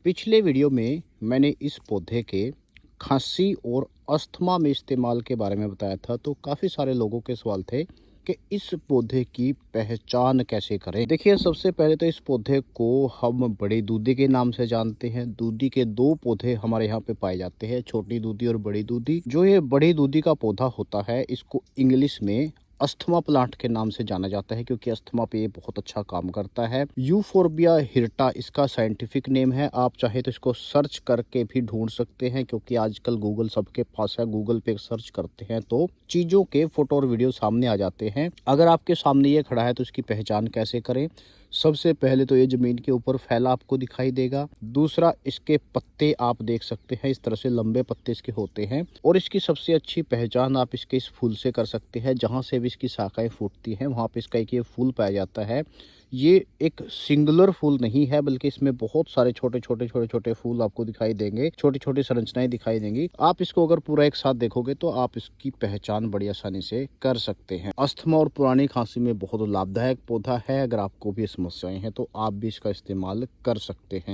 पिछले वीडियो में मैंने इस पौधे के खांसी और अस्थमा में इस्तेमाल के बारे में बताया था, तो काफ़ी सारे लोगों के सवाल थे कि इस पौधे की पहचान कैसे करें। देखिए, सबसे पहले तो इस पौधे को हम बड़ी दूधी के नाम से जानते हैं। दूधी के दो पौधे हमारे यहाँ पे पाए जाते हैं, छोटी दूधी और बड़ी दूधी। जो ये बड़ी दूधी का पौधा होता है, इसको इंग्लिश में अस्थमा प्लांट के नाम से जाना जाता है, क्योंकि अस्थमा पे ये बहुत अच्छा काम करता है। यूफोर्बिया हिर्टा इसका साइंटिफिक नेम है। आप चाहे तो इसको सर्च करके भी ढूंढ सकते हैं, क्योंकि आजकल गूगल सबके पास है। गूगल पे सर्च करते हैं तो चीज़ों के फोटो और वीडियो सामने आ जाते हैं। अगर आपके सामने ये खड़ा है तो इसकी पहचान कैसे करें? सबसे पहले तो ये ज़मीन के ऊपर फैला आपको दिखाई देगा। दूसरा, इसके पत्ते आप देख सकते हैं, इस तरह से लंबे पत्ते इसके होते हैं। और इसकी सबसे अच्छी पहचान आप इसके इस फूल से कर सकते हैं। जहाँ से भी इसकी शाखाएं फूटती हैं, वहाँ पे इसका एक ये फूल पाया जाता है। ये एक सिंगुलर फूल नहीं है, बल्कि इसमें बहुत सारे छोटे छोटे फूल आपको दिखाई देंगे, छोटी छोटी संरचनाएं दिखाई देंगी। आप इसको अगर पूरा एक साथ देखोगे तो आप इसकी पहचान बड़ी आसानी से कर सकते हैं। अस्थमा और पुरानी खांसी में बहुत लाभदायक पौधा है। अगर आपको भी समस्याएं हैं तो आप भी इसका इस्तेमाल कर सकते हैं।